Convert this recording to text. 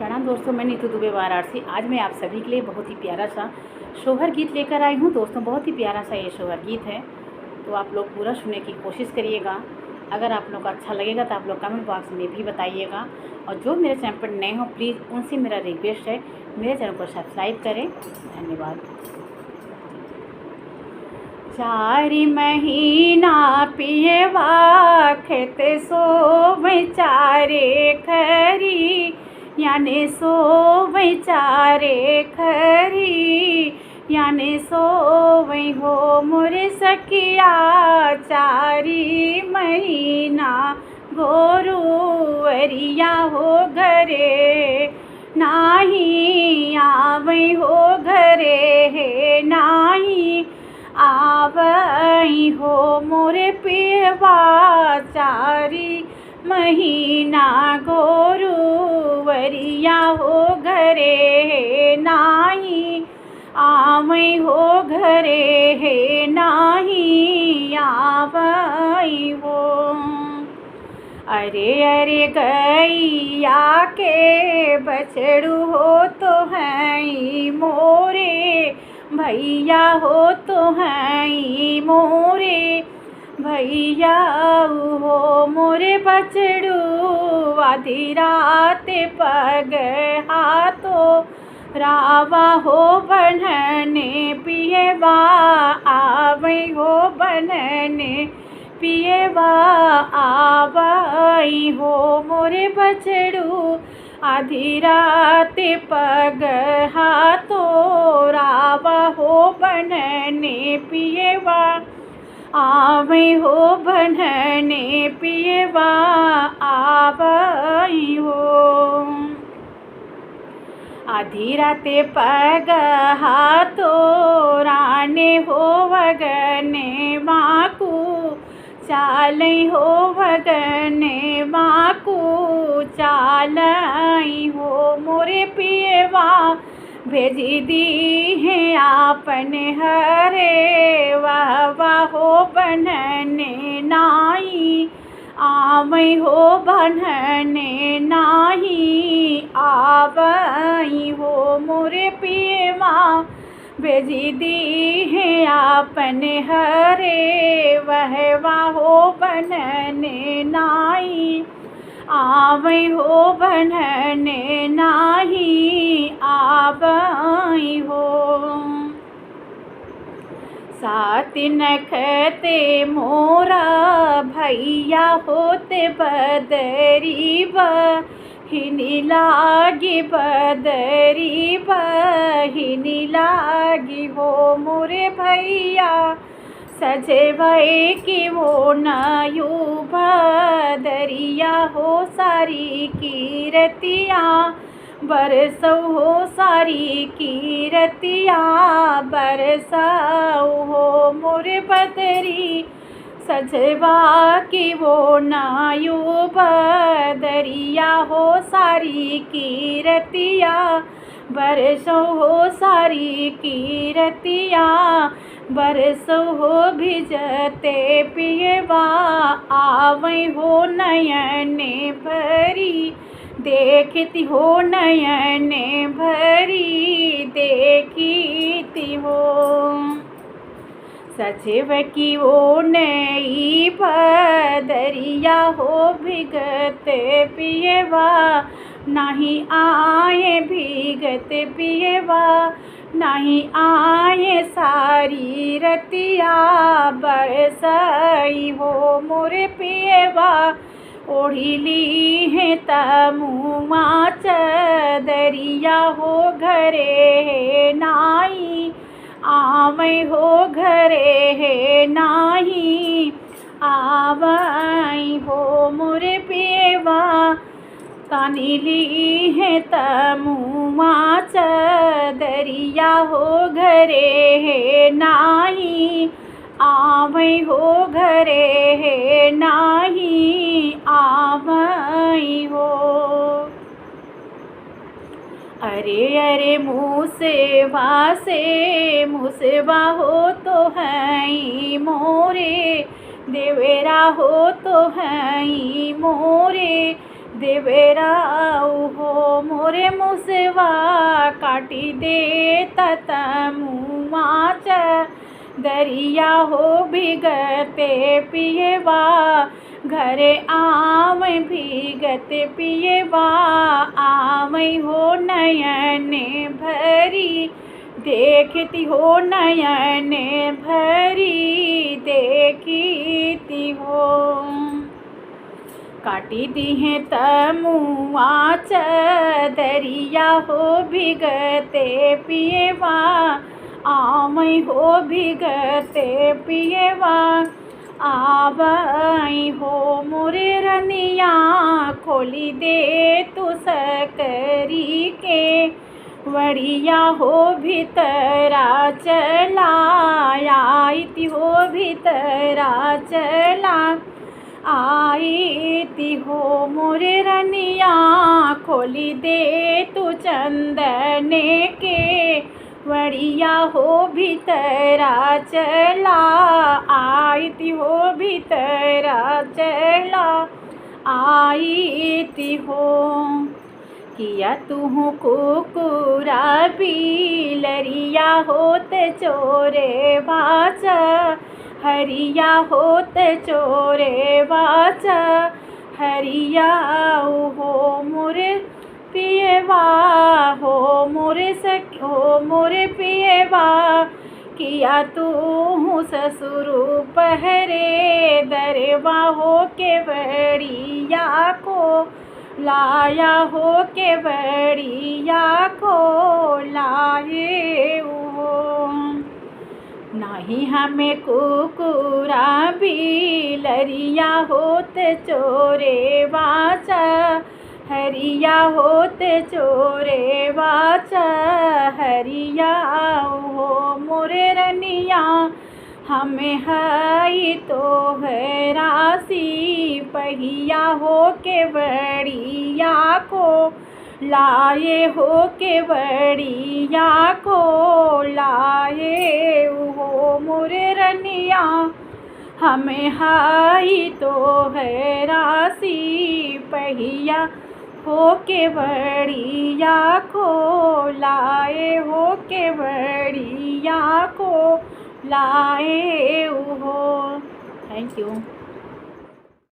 प्रणाम दोस्तों, मैं नीतू दुबे वाराणसी। आज मैं आप सभी के लिए बहुत ही प्यारा सा शोहर गीत लेकर आई हूँ। दोस्तों, बहुत ही प्यारा सा ये शोहर गीत है, तो आप लोग पूरा सुनने की कोशिश करिएगा। अगर आप लोग को अच्छा लगेगा तो आप लोग कमेंट बॉक्स में भी बताइएगा। और जो मेरे चैनल पर नए हो, प्लीज़ उनसे मेरा रिक्वेस्ट है, मेरे चैनल को सब्सक्राइब करें। धन्यवाद। 4 महीना पियवा खेत सोवे चारे खरी, याने सोवे चारे खरी, याने सोवे हो मोरे सखिया। 4 महीना गोरुवरिया हो घरे, नाही आवै हो घरे हे, नाही आवई हो मोरे पियवा। 4 महीना गोरुवरिया हो घरे हे, नाही आवई हो घरे हे, नाही आवई हो। अरे अरे गैया के बछड़ू हो तो हैं मोरे भैया, हो तो हैं मोरे भैया हो मोरे बछड़ू। आधी रात पग हाथों रावा हो बनने पियवा, आवई हो बनने पियवा, आवई हो मोरे बछड़ू। आधी रात पग हाथों रावा हो बनने पियवा, आवई हो बनने पियवा, आवई हो। आधी रात पग हाथों राने हो वगने माकू, चालई हो वगने माकू, चालई हो मोरे पियवा। भेजी दी है आपने हरे वाह हो बनने नाही, आवई हो बनने नाही, आवई हो मोरे पियवा। भेजी दी है आपने हरे वह हो बनने नाही, आवई हो बनने नाही, आवई हो। 7 नखते मोरा भैया होते बदरी बहिनी लागी, बदरी बहिनी लागी हो मोरे भैया। सजे भई की वो नायू बदरिया हो सारी कीरतिया, बरसौ हो सारी कीरतिया, बरसौ हो मोरे बदरी। सजवा की वो नायू बदरिया हो सारी कीरतिया, बरसौ हो सारी कीरतिया, बरसौ हो भिजते पियवा, आवई हो नयने भरी, देखती हो नयने भरी, देखती हो। सचिव की वो नई बदरिया हो भिगते पियवा, नहीं आए भीगते पियवा, नहीं आए सारी रतिया, बरसई हो मोरे पियवा। ओढ़ी ली है तमुआ चदरिया हो घरे है नाही, आवई हो घरे है नाही, आवई हो मोरे पियवा। तानी ली है तमुआ चदरिया हो घरे है नाही, आवई हो घरे है नाही, आवई हो। अरे अरे मुसेवा हो तो हैं मोरे, देवेरा हो तो हैं मोरे, देवेरा हो मोरे। मोरे मुसवा काटी दे तमुआ दरिया हो भीगते पिएवा घरे आम भीगते पिएवा आमई हो नयने भरी देखती हो नयने भरी देखती हो काटी दी है तमुआ दरिया हो भीगते पिएवा आमई हो भीगते पिएवा आवई हो मोरे रनिया खोली दे तू सकरी के वड़िया हो भीतरा चला आईती हो भीतरा चला आईती हो मोरे रनिया खोली दे तू चंदने के वड़िया हो भीतरा चला आईती हो भीतरा चला आईती हो किया तू कुकुरा बिलरिया होत चोरे बाचा हरिया होत चोरे बाचा हरिया हो मोरे पिएवा हो मोरे पिएवा किया तू ससुरु पहरे दरवा हो के बड़िया को लाया हो के बड़िया को लाए हो नहीं हमें कुकुरा बिलरिया होत चोरे बाचा हरिया होते चोरे बाचा हरिया हो मोरे रनिया हमें हई तो है राशि पहिया हो के बड़िया को लाए हो के बड़िया को लाए हो मोरे रनिया हमें हाई तो है राशि पहिया हो के बड़िया को लाए हो के बड़िया को लाए हो। Thank you.